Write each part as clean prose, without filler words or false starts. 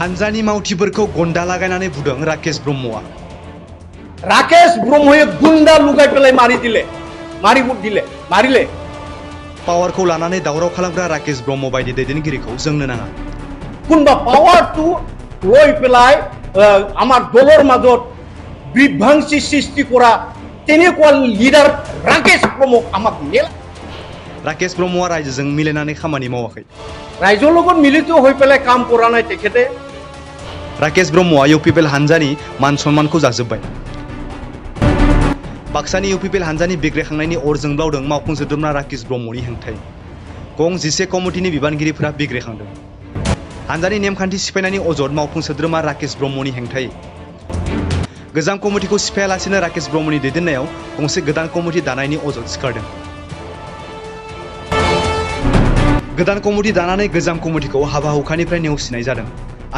हानजानि मावथिफोरखौ गन्दा लागायनानै बुदों राकेश ब्रह्मआ। राकेश ब्रह्मया गुन्दा लुगाय पेलाय मारि दिले मारिले पावारखौ लानानै दावराव खालामग्रा राकेश ब्रह्म बायदि दैदेनगिरिखौ जोंनो नाङा। कुनबा पावार टू लय पेलाय आमार दलर माजत बिभ्रांसि सृष्टि करा तेनेकुवा लिडार राकेश ब्रह्म आमाक नेला। राकेश ब्रह्मआ रायजोजों मिलायनानै खामानि मावाखै। रायजोर লগত मिलित হৈ পেলাই কাম কৰা নাই তেখেতে। राकेश ब्रह्मआ इउपिपिएल हानजानि मान सन्मानखौ जाजोब्बाय। बाक्सानि इउपिपिएल हानजानि बिग्रायखांनायनि अर जोंब्लावदों मावफुं सोद्रोमा राकेश ब्रह्मनि हेंथायै। गं 11 कमिटिनि बिबानगिरिफोरा बिग्रायखांदों। हानजानि नेमखान्थि सिफायनायनि अजद मावफुं सोद्रोमा राकेश ब्रह्मनि हेंथायै। गोजाम कमिटिखौ सिफायालासिनो राकेश ब्रह्मनि दैदेननायाव गंसे गोदान कमिटि दानायनि अजद सिखारदों। गोदान कमिटि दानानै गोजाम कमिटिखौ हाबा हुखानिफ्राय नेवसिनाय जादों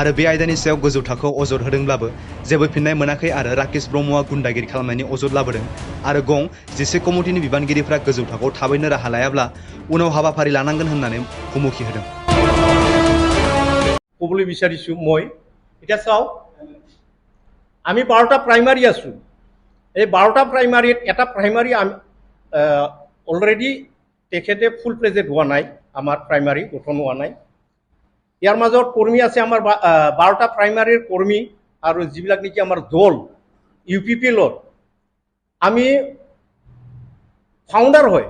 आरो बे आयदानि सायाव गोजौ थाखोआव अजद होदोंब्लाबो जेबो फिननाय मोनाखै आरो राकेश ब्रह्मआ गुन्दागिरि खालामनायनि अजद लाबोदों आरो गं 11 कमिटिनि बिबानगिरिफ्रा गोजौ थाखोआव थाबैनो राहा लायाब्ला उनाव हाबाफारि लानांगोन होननानै हुमुखि होदों। কবলৈ বিচাৰিছো মই এটা চাও আমি 12টা প্ৰাইমাৰী আছো। এই 12টা প্ৰাইমাৰীত এটা প্ৰাইমাৰী অলৰেডি তেখেতে ফুল প্লেজেড হোৱা নাই। আমার প্রাইমারি গঠন হওয়া নাই। ইয়ার মাজত কর্মী আছে আমার 12টা প্রাইমারির কর্মী আর যিবিলাক নাকি আমার দল ইউপিপিএলত আমি ফাউন্ডার হয়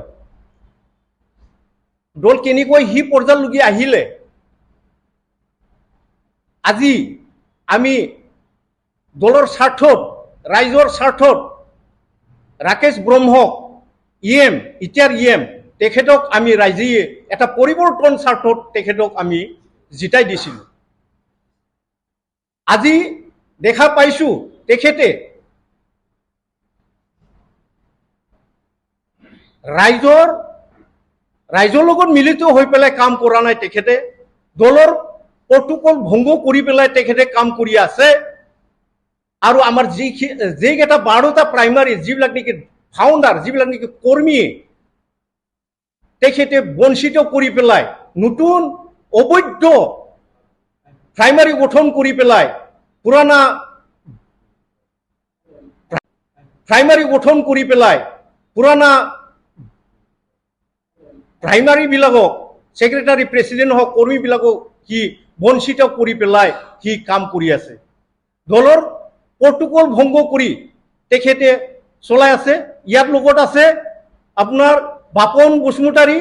দল কেনেকৈ হি পৰ্যায়লৈকে আহিলে আজি আমি দলৰ স্বাৰ্থত ৰাইজৰ স্বাৰ্থত ৰাকেশ ব্ৰহ্মক ইতিয়াৰ ইএম তেখেতক আমি ৰাইজে এটা পৰিৱৰ্তন স্বাৰ্থত তেখেতক আমি জিতাই দিছিল। আজি দেখা পাইছো তেখেতে ৰাইজৰ লগত মিলিত হৈ পেলাই কাম কৰা নাই। তেখেতে দলৰ প্ৰটোকল ভংগ কৰি পেলাই তেখেতে কাম কৰি আছে আৰু আমাৰ যিকেইটা 12টা প্ৰাইমাৰী যিবিলাক নেকি ফাউণ্ডাৰ যিবিলাক নেকি কৰ্মী তেখেতে বঞ্চিত কৰি পেলাই নতুন অবৈধ প্ৰাইমাৰী গঠন কৰি পেলাই পুৰণা প্ৰাইমাৰী বিলাকক সেক্ৰেটাৰী প্ৰেচিডেণ্ট হওক কৰ্মী বিলাকক কি বঞ্চিত কৰি পেলাই কি কাম কৰি আছে। দলৰ প্ৰটোকল ভংগ কৰি তেখেতে চলাই আছে। ইয়াৰ লগত আছে আপোনাৰ Bapan Basumatary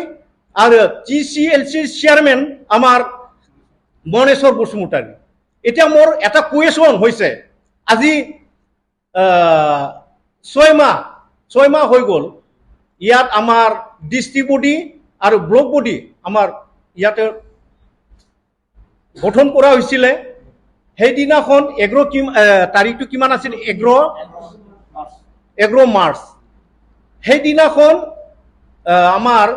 R TCLC chairman আমাৰ মনেশ্বৰ বসুমতাৰী। এটা মোৰ এটা কুৱেশ্যন হৈছে আজি 6 মাহ হৈ গ'ল ইয়াত আমার ডিস্ট্রিক্ট বডি আর ব্লক বডি আমার ইয়াতে গঠন করা হয়েছিল। সেইদিনাখন 11 তাৰিখটো কিমান আছিল 11 মাৰ্চ। সেইদিনাখন আমার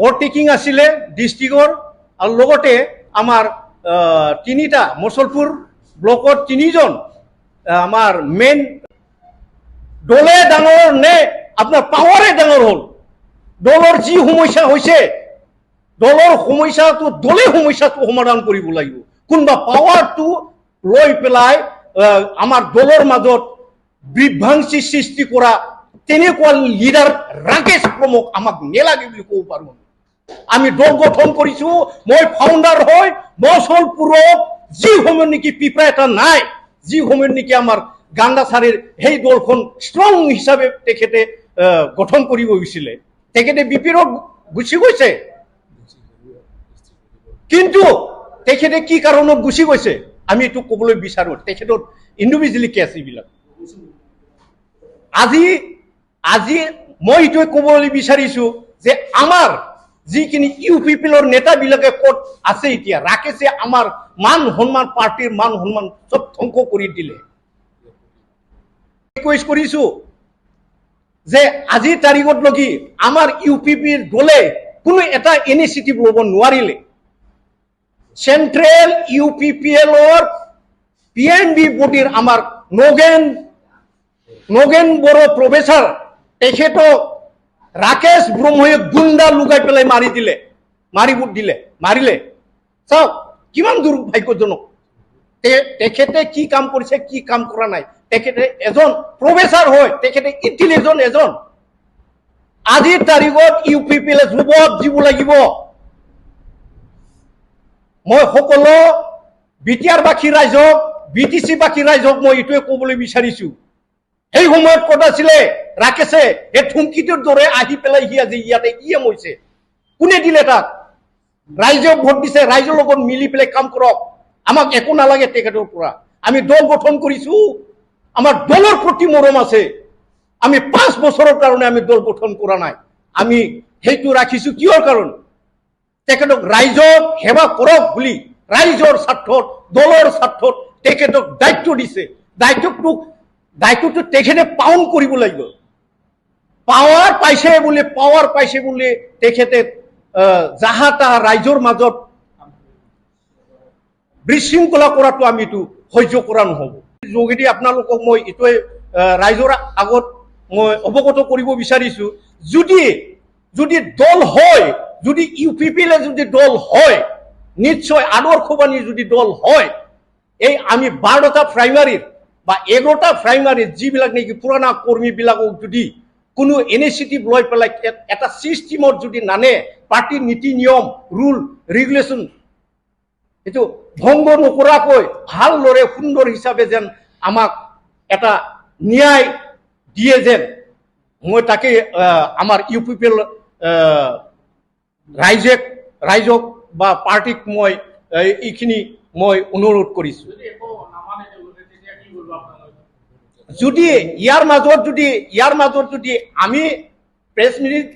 ওভারটেকিং আসলে ডিস্ট্রিক্টর আর লগতে আমার 3টা মছলপুর ব্লকত 3জন আমার মেইন দলে ডাঙর নে আপনার পাওয়ারে ডাঙর হল। দলৰ যি সমস্যা হৈছে দলৰ সমস্যাটো দলে সমস্যাটো সমাধান কৰিব লাগিব। কোনবা পাৱাৰটো লৈ পেলাই আমাৰ দলৰ মাজত বিভ্ৰাংসি সৃষ্টি কৰা তেনেকুৱা লিডাৰ ৰাকেশ ব্ৰহ্মক আমাক নেলাগে বুলি ক'ব পাৰোঁ। আমি দল গঠন কৰিছো। মই ফাউণ্ডাৰ হয় মছলপুৰত যি সময়ত নেকি পিপৰা এটা নাই যি সময়ত নেকি আমাৰ গান্দাচাৰীৰ সেই দলখন ষ্ট্ৰং হিচাপে তেখেতে গঠন কৰিব গৈছিলে তেখেতে বিপিৰত গুচি গৈছে। কিন্তু তেখেতে কি কাৰণত গুচি গৈছে আমি এইটো ক'বলৈ বিচাৰো। তেখেতৰ ইণ্ডিভিজুৱেলি কেছ এইবিলাক আজি মই এইটোৱে ক'বলৈ বিচাৰিছো যে আমাৰ যিখিনি ইউপিপিএলৰ নেতাবিলাকে ক'ত আছে এতিয়া ৰাকেশে আমাৰ মান সন্মান পাৰ্টিৰ মান সন্মান চব ধ্বংস কৰি দিলে। ৰিকুৱেষ্ট কৰিছো যে আজিৰ তাৰিখত লগি আমাৰ ইউপিপিৰ দলে কোনো এটা ইনিচিয়েটিভ ল'ব নোৱাৰিলে। চেন্ট্ৰেল ইউপিপিএলৰ PNB বডিৰ আমাৰ নগেন বড়ো প্ৰফেচাৰ তেখেতক ৰাকেশ ব্ৰহ্ময়ে গুন্ডা লুকাই পেলাই মাৰিলে চাওক কিমান দুৰ্ভাগ্যজনক। তেখেতে কি কাম কৰিছে কি কাম কৰা নাই তেখেতে এজন প্ৰফেচাৰ হয় তেখেতে ইণ্টেলিজেন্ট এজন আজিৰ তাৰিখত ইউপিপিএলে যুৱক জীৱ লাগিব মই সকলো বিটিআৰবাসী ৰাইজক বিটিচিবাসী ৰাইজক মই এইটোৱে ক'বলৈ বিচাৰিছো সেই সময়ত ক'ত আছিলে ৰাকেশে এই থুমকিটোৰ দৰে আহি পেলাই সি আজি ইয়াতে ইএম হৈছে কোনে দিলে তাক ৰাইজক ভোট দিছে ৰাইজৰ লগত মিলি পেলাই কাম কৰক আমাক একো নালাগে তেখেতৰ পৰা আমি দল গঠন কৰিছো আমাৰ দলৰ প্ৰতি মৰম আছে আমি 5 বছৰৰ কাৰণে আমি দল গঠন কৰা নাই আমি সেইটো ৰাখিছো কিয়ৰ কাৰণ তেখেতক ৰাইজক সেৱা কৰক বুলি ৰাইজৰ স্বাৰ্থত দলৰ স্বাৰ্থত তেখেতক দায়িত্ব দিছে দায়িত্বটো তেখেতে পালন কৰিব লাগিব পাৱাৰ পাইছে বুলি তেখেতে যাহা তাহা ৰাইজৰ মাজত বিশৃংখলা কৰাটো আমি এইটো সহ্য কৰা নহ'ব যোগেদি আপোনালোকক মই এইটোৱে ৰাইজৰ আগত মই অৱগত কৰিব বিচাৰিছো যদি দল হয় যদি ইউপিপিএলে যদি দল হয় নিশ্চয় আদৰ্শবাণী যদি দল হয় এই আমি 12টা প্ৰাইমাৰীৰ বা 11টা প্ৰাইমাৰীৰ যিবিলাক নেকি পুৰণা কৰ্মীবিলাকক যদি কোনো ইনিচিয়েটিভ লৈ পেলাই এটা চিষ্টেমত যদি নানে পাৰ্টিৰ নীতি নিয়ম ৰুল ৰেগুলেশ্যন এইটো ভংগ নকৰাকৈ ভালদৰে সুন্দৰ হিচাপে যেন আমাক এটা ন্যায় দিয়ে যেন মই তাকে আমাৰ ইউপিপিএল ৰাইজক বা পাৰ্টিক মই এইখিনি মই অনুৰোধ কৰিছো যদি ইয়াৰ মাজত যদি আমি প্ৰেছ মিট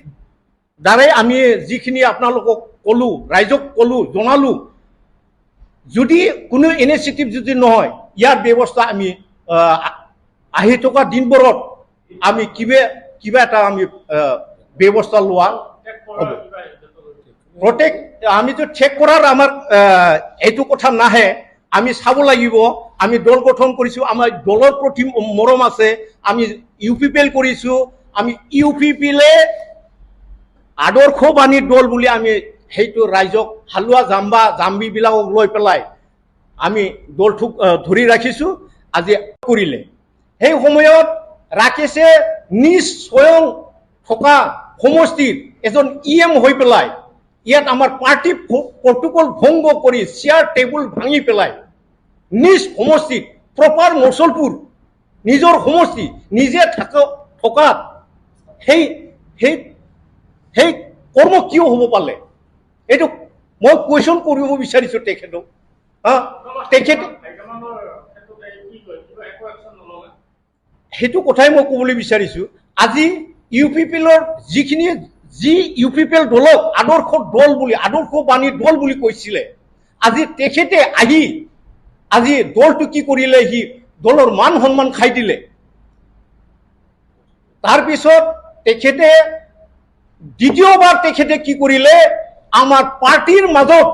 দ্বাৰাই আমি যিখিনি আপোনালোকক ক'লো ৰাইজক ক'লো জনালো যদি কোনো ইনিচিয়েটিভ যদি নহয় ইয়াৰ ব্যৱস্থা আমি আহি থকা দিনবোৰত আমি কিবা এটা আমি ব্যৱস্থা লোৱা হ'ব প্ৰত্যেক আমিতো চেক কৰাৰ আমাৰ এইটো কথা নাহে আমি চাব লাগিব আমি দল গঠন কৰিছো আমাৰ দলৰ প্ৰতি মৰম আছে আমি ইউপিপিএল কৰিছো আমি ইউপিপিএলে আদৰ্শবাণীৰ দল বুলি আমি সেইটো ৰাইজক হালুৱা জাম্বিবিলাকক লৈ পেলাই আমি দলটোক ধৰি ৰাখিছো আজি কৰিলে সেই সময়ত ৰাকেশে নিজ স্বয়ং থকা সমষ্টিৰ এজন ইএম হৈ পেলাই ইয়াত আমাৰ পাৰ্টি প্ৰটোকল ভংগ কৰি চেয়াৰ টেবুল ভাঙি পেলাই নিজ সমষ্টিত প্ৰপাৰ মচলপুৰ নিজৰ সমষ্টি নিজে থকাত সেই কৰ্ম কিয় হ'ব পালে এইটো মই কুৱেশ্যন কৰিব বিচাৰিছো তেখেতক সেইটো কথাই মই ক'বলৈ বিচাৰিছো আজি ইউপিপিএলৰ যি ইউপিপিএল দলক আদৰ্শবাণীৰ দল বুলি কৈছিলে আজি তেখেতে আজি দলটো কি কৰিলে সি দলৰ মান সন্মান খাই দিলে তাৰপিছত তেখেতে দ্বিতীয়বাৰ তেখেতে কি কৰিলে আমাৰ পাৰ্টিৰ মাজত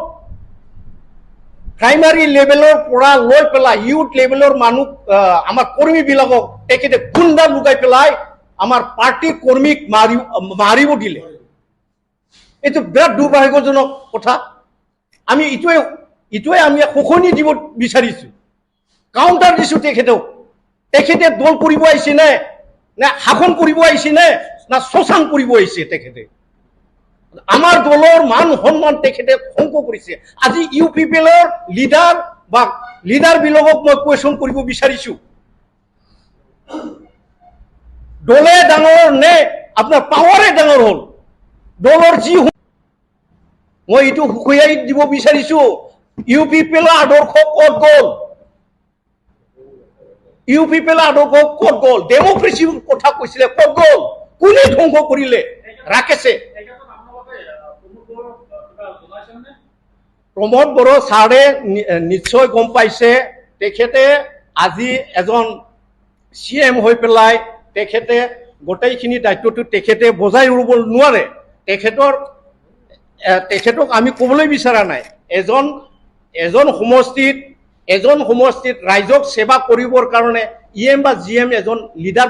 প্ৰাইমাৰী লেভেলৰ পৰা লৈ পেলাই ইউথ লেভেলৰ মানুহ আমাৰ কৰ্মীবিলাকক তেখেতে গুণ্ডা লুকাই পেলাই আমাৰ পাৰ্টিৰ কৰ্মীক মাৰিব দিলে এইটো বিৰাট দুৰ্ভাগ্যজনক কথা আমি ইটোৱে আমি শুকনি দিব বিচাৰিছো কাউণ্টাৰ দিছো তেখেতে দল কৰিব আহিছে নে শাসন কৰিব আহিছে নে শোষণ কৰিব আহিছে তেখেতে আমাৰ দলৰ মান সন্মান তেখেতে ধ্বংস কৰিছে আজি ইউপিপিএলৰ লিডাৰ বিলাকক মই কুৱেশ্যন কৰিব বিচাৰিছো দলে ডাঙৰ নে আপোনাৰ পাৱাৰে ডাঙৰ হ'ল দলৰ যি মই এইটো সুকীয়াই দিব বিচাৰিছো ইউপিপিএলৰ আদৰ্শ ক'ত গ'ল ইউপিপিএলৰ আদৰ্শ ক'ত গ'ল ডেমক্ৰেচিৰ কথা কৈছিলে ক'ত গ'ল কোনে ধ্বংস কৰিলে ৰাকেশে প্ৰমোদ বড়ো ছাৰে নিশ্চয় গম পাইছে তেখেতে আজি এজন CM হৈ পেলাই তেখেতে গোটেইখিনি দায়িত্বটো তেখেতে বজাই ল'ব নোৱাৰে তেখেতক আমি ক'বলৈ বিচৰা নাই এজন সমষ্টিত ৰাইজক সেৱা কৰিবৰ কাৰণে EM বা GM এজন লিডাৰ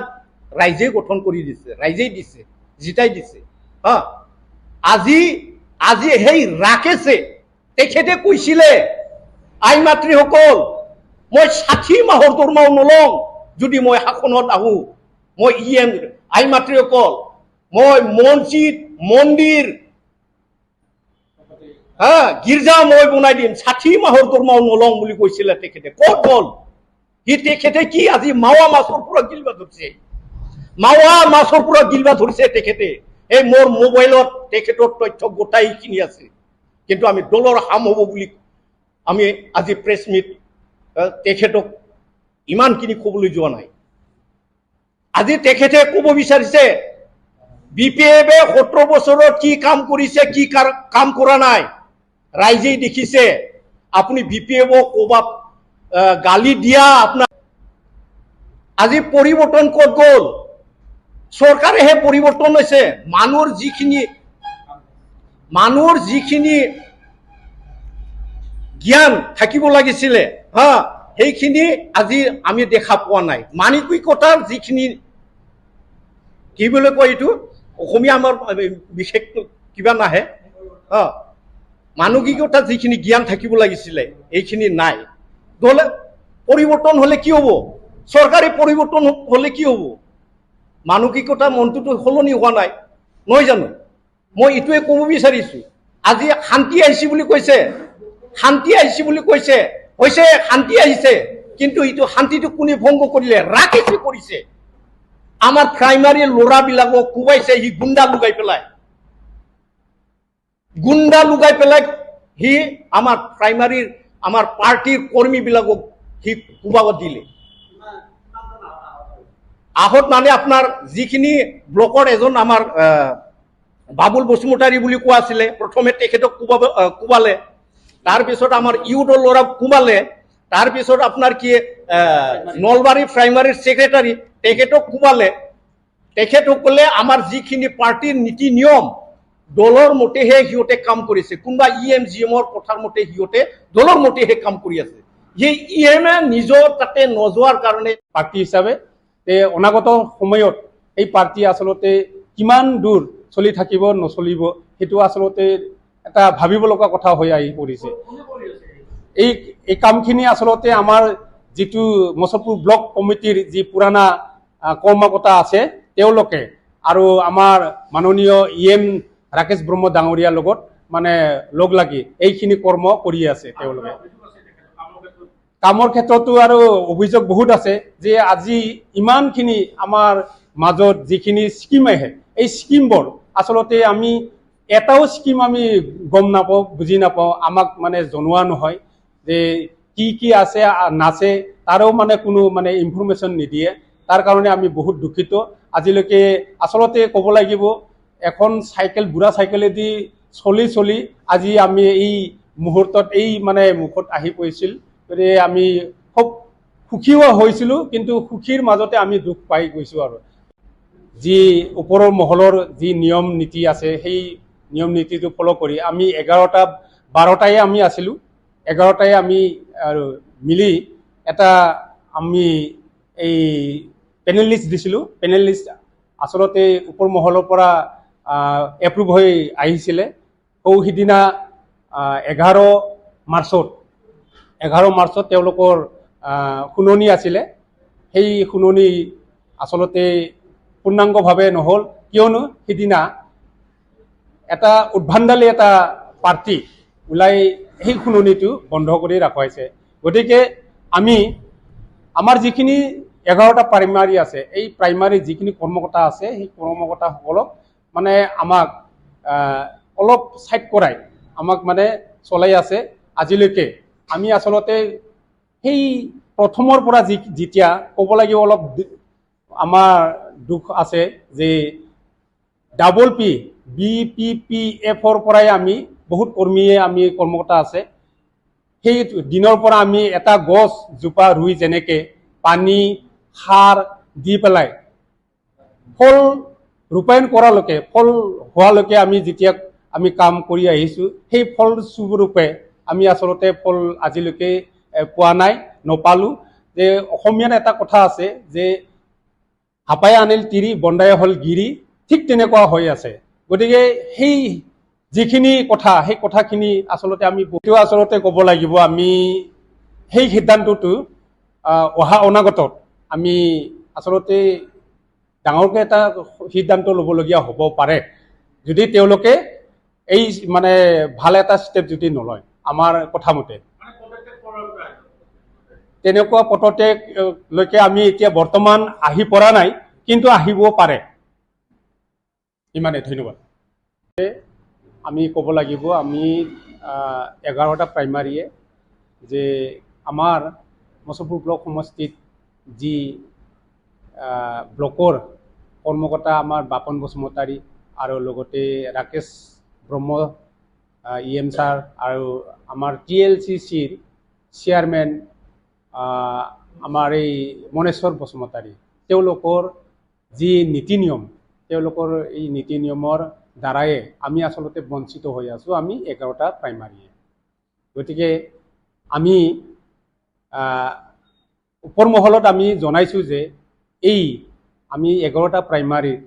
ৰাইজে গঠন কৰি দিছে ৰাইজেই দিছে জিতাই দিছে আজি সেই ৰাকেশে তেখেতে কৈছিলে আই মাতৃসকল মই 60 মাহৰ দৰমহাও নলওঁ যদি মই শাসনত আহো। মই আই মাতৃসকল, মই মছজিদ মন্দিৰ গীৰ্জা মই বনাই দিম, 60 মাহৰ দৰমহাও নলওঁ বুলি কৈছিলে তেখেতে। ক'ত গ'ল সি? তেখেতে কি আজি মাৱা মাছৰ পৰা গিলিব ধৰিছে? মাৱা মাছৰ পৰা গিলিব ধৰিছে তেখেতে। এই মোৰ মোবাইলত তেখেতৰ তথ্য গোটাইখিনি আছে, কিন্তু আমি দলৰ হাম হ'ব বুলি আমি আজি প্ৰেছ মিট তেখেতক ইমানখিনি ক'বলৈ যোৱা নাই। আজি তেখেতে ক'ব বিচাৰিছে BPF-এ 17 বছৰত কি কাম কৰিছে, কি কাম কৰা নাই ৰাইজেই দেখিছে। আপুনি BPF-ক ক'ৰবাত গালি দিয়া আপোনাৰ আজি পৰিৱৰ্তন ক'ত গ'ল? চৰকাৰেহে পৰিৱৰ্তন হৈছে। মানুহৰ যিখিনি জ্ঞান থাকিব লাগিছিলে সেইখিনি আজি আমি দেখা পোৱা নাই। মানসিকতাৰ যিখিনি কি বুলি কয় এইটো অসমীয়া আমাৰ বিশেষ কিবা নাহে। মানসিকতাৰ যিখিনি জ্ঞান থাকিব লাগিছিলে এইখিনি নাই। দলে পৰিৱৰ্তন হলে কি হ'ব? চৰকাৰী পৰিৱৰ্তন হলে কি হ'ব? মানসিকতা মনটোতো সলনি হোৱা নাই, নহয় জানো? মই এইটোৱে ক'ব বিচাৰিছো, আজি শান্তি আহিছে বুলি কৈছে, শান্তি আহিছে বুলি কৈছে, হৈছে শান্তি আহিছে, কিন্তু এইটো শান্তিটো কোনে ভংগ কৰিলে? ৰাকেশে কৰিছে। আমাৰ প্ৰাইমাৰী ল'ৰাবিলাকক কোবাইছে সি, গুণ্ডা লুগাই পেলাই সি আমাৰ প্ৰাইমাৰীৰ আমাৰ পাৰ্টিৰ কৰ্মীবিলাকক সি কোবাব দিলে। আহত মানে আপোনাৰ যিখিনি ব্লকৰ এজন আমাৰ বাবুল বসুমতাৰী বুলি কোৱা আছিলে, প্ৰথমে তেখেতক কোবালে, তাৰপিছত আমাৰ ইউথৰ ল'ৰা কোবালে, তাৰপিছত আপোনাৰ কি নলবাৰী প্ৰাইমাৰীৰ ছেক্ৰেটাৰী তেখেতক কোবালে। তেখেতসকলে আমাৰ যিখিনি পাৰ্টিৰ নীতি নিয়ম দলৰ মতেহে সিহঁতে কাম কৰিছে। কোনোবা GMৰ কথাৰ মতে সিহঁতে দলৰ মতেহে কাম কৰি আছে। সেই EMে নিজৰ তাতে নযোৱাৰ কাৰণে পাৰ্টি হিচাপে অনাগত সময়ত এই পাৰ্টি আচলতে কিমান দূৰ চলি থাকিব নচলিব সেইটো আচলতে এটা ভাবিব লগা কথা হৈ আহি পৰিছে। এই কামখিনি আচলতে আমাৰ যিটো মছলপুৰ ব্লক কমিটিৰ যি পুৰণা কৰ্মকৰ্তা আছে তেওঁলোকে আৰু আমাৰ মাননীয় EM ৰাকেশ ব্ৰহ্ম ডাঙৰীয়াৰ লগত মানে লগ লাগি এইখিনি কৰ্ম কৰি আছে। তেওঁলোকে কামৰ ক্ষেত্ৰতো আৰু অভিযোগ বহুত আছে যে আজি ইমানখিনি আমাৰ মাজত যিখিনি স্কিম আহে এই স্কিমবোৰ আচলতে আমি এটাও স্কিম আমি গম নাপাওঁ, বুজি নাপাওঁ, আমাক মানে জনোৱা নহয় যে কি আছে নাছে তাৰো মানে কোনো মানে ইনফৰমেশ্যন নিদিয়ে। তাৰ কাৰণে আমি বহুত দুখিত। আজিলৈকে আচলতে ক'ব লাগিব এখন চাইকেল বুঢ়া চাইকেলেদি চলি আজি আমি এই মুহূৰ্তত এই মানে মুখত আহি পৰিছিল। গতিকে আমি খুব সুখীও হৈছিলোঁ, কিন্তু সুখীৰ মাজতে আমি দুখ পাই গৈছোঁ। আৰু যি ওপৰৰ মহলৰ যি নিয়ম নীতি আছে সেই নিয়ম নীতিটো ফ'ল' কৰি আমি 11-12টাই আমি আছিলোঁ, 11টাই আমি আৰু মিলি এটা আমি এই পেনেল লিষ্ট দিছিলোঁ। পেনেল লিষ্ট আচলতে ওপৰ মহলৰ পৰা এপ্ৰুভ হৈ আহিছিলে। সিদিনা 11 মাৰ্চত তেওঁলোকৰ শুনানি আছিলে। সেই শুনানি আচলতে পূৰ্ণাংগভাৱে নহ'ল, কিয়নো সিদিনা এটা উদ্ভণ্ডালি এটা পাৰ্টি ওলাই সেই শুনানিটো বন্ধ কৰি ৰখা হৈছে। গতিকে আমাৰ যিখিনি 11টা প্ৰাইমাৰী আছে, এই প্ৰাইমাৰী যিখিনি কৰ্মকৰ্তা আছে সেই কৰ্মকৰ্তাসকলক মানে আমাক অলপ ছাইড কৰাই আমাক মানে চলাই আছে আজিলৈকে। আমি আচলতে সেই প্ৰথমৰ পৰা যেতিয়া ক'ব লাগিব অলপ আমাৰ দুখ আছে যে BPPF-ৰ পৰাই আমি বহুত কৰ্মীয়ে আমি কৰ্মকৰ্তা আছে। সেই দিনৰ পৰা আমি এটা গছ জোপা ৰুই যেনেকে পানী সাৰ দি পেলাই ফল ৰূপায়ণ কৰালৈকে, ফল হোৱালৈকে আমি যেতিয়া আমি কাম কৰি আহিছোঁ, সেই ফলস্বৰূপে আমি আচলতে ফল আজিলৈকে পোৱা নাই, নাপালোঁ। যে অসমীয়াত এটা কথা আছে যে হাপাই আনিল তিৰি বন্দাই হ'ল গিৰি, ঠিক তেনেকুৱা হৈ আছে। গতিকে সেই যিখিনি কথা সেই কথাখিনি আচলতে আমি আচলতে ক'ব লাগিব। আমি সেই সিদ্ধান্তটো অহা অনাগতত আমি আচলতে ডাঙৰকৈ এটা সিদ্ধান্ত ল'বলগীয়া হ'ব পাৰে যদি তেওঁলোকে এই মানে ভাল এটা ষ্টেপ যদি নলয় আমাৰ কথা মতে তেনেকুৱা পদক্ষেপলৈকে আমি এতিয়া বৰ্তমান আহি পৰা নাই কিন্তু আহিব পাৰে ইমানে ধন্যবাদ আমি ক'ব লাগিব আমি 11টা প্ৰাইমাৰীয়ে যে আমাৰ মচলপুৰ ব্লক সমষ্টিত যি ব্লকৰ কৰ্মকৰ্তা আমাৰ বাপন বসুমতাৰী আৰু লগতে ৰাকেশ ব্ৰহ্ম EM ছাৰ আৰু আমাৰ TLCCৰ চেয়াৰমেন আমাৰ এই মনেশ্বৰ বসুমতাৰী তেওঁলোকৰ যি নীতি নিয়ম তেওঁলোকৰ এই নীতি নিয়মৰ দ্বাৰাই আমি আচলতে বঞ্চিত হৈ আছোঁ আমি 11টা প্ৰাইমাৰীয়ে গতিকে আমি ওপৰ মহলত আমি জনাইছোঁ যে এই আমি 11টা প্ৰাইমাৰীৰ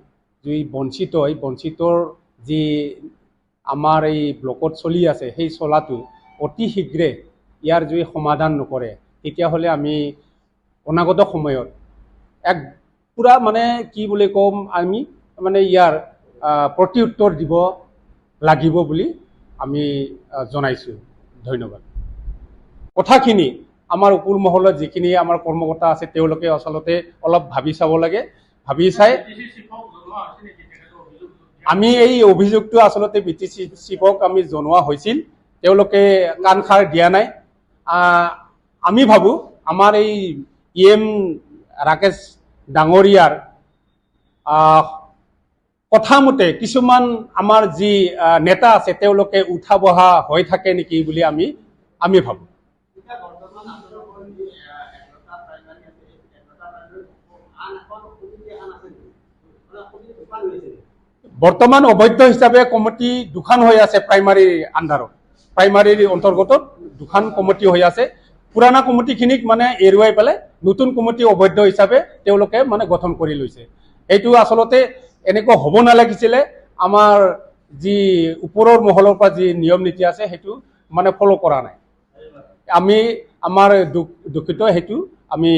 যি বঞ্চিত এই বঞ্চিতৰ যি আমাৰ এই ব্লকত চলি আছে সেই চলাটো অতি শীঘ্ৰে ইয়াৰ যদি সমাধান নকৰে তেতিয়াহ'লে আমি অনাগত সময়ত এক পুৰা মানে কি বুলি ক'ম আমি মানে ইয়াৰ প্ৰত্যুত্তৰ দিব লাগিব বুলি আমি জনাইছোঁ ধন্যবাদ কথাখিনি আমাৰ ওপৰ মহলত যিখিনি আমাৰ কৰ্মকৰ্তা আছে তেওঁলোকে আচলতে অলপ ভাবি চাব লাগে ভাবি চাই আমি এই অভিযোগটো আচলতে BTC চিফক আমি জনোৱা হৈছিল তেওঁলোকে কাণ খাৰ দিয়া নাই আমি ভাবোঁ আমাৰ এই EM ৰাকেশ ডাঙৰীয়াৰ কথা মতে কিছুমান আমাৰ যি নেতা আছে তেওঁলোকে উঠা বহা হৈ থাকে নেকি বুলি আমি ভাবোঁ বৰ্তমান অবৈধ হিচাপে কমিটি দুখন হৈ আছে প্ৰাইমাৰীৰ আণ্ডাৰত প্ৰাইমাৰীৰ অন্তৰ্গত দুখন কমিটি হৈ আছে পুৰাণা কমিটিখিনিক মানে এৰুৱাই পেলাই নতুন কমিটি অবৈধ হিচাপে তেওঁলোকে মানে গঠন কৰি লৈছে এইটো আচলতে এনেকুৱা হ'ব নালাগিছিলে আমাৰ যি ওপৰৰ মহলৰ পৰা যি নিয়ম নীতি আছে সেইটো মানে ফ'ল' কৰা নাই আমি আমাৰ দুখিত সেইটো আমি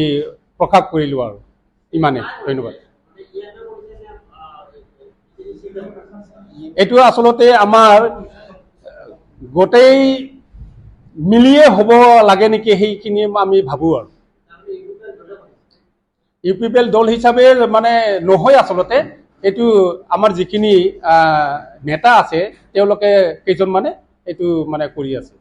প্ৰকাশ কৰিলোঁ আৰু ইমানে ধন্যবাদ এইটো আচলতে আমাৰ গোটেই মিলিয়ে হ'ব লাগে নেকি সেইখিনি আমি ভাবোঁ আৰু UPPL দল হিচাপে মানে নহয় আচলতে এইটো আমাৰ যিখিনি নেতা আছে তেওঁলোকে কেইজনমানে এইটো মানে কৰি আছে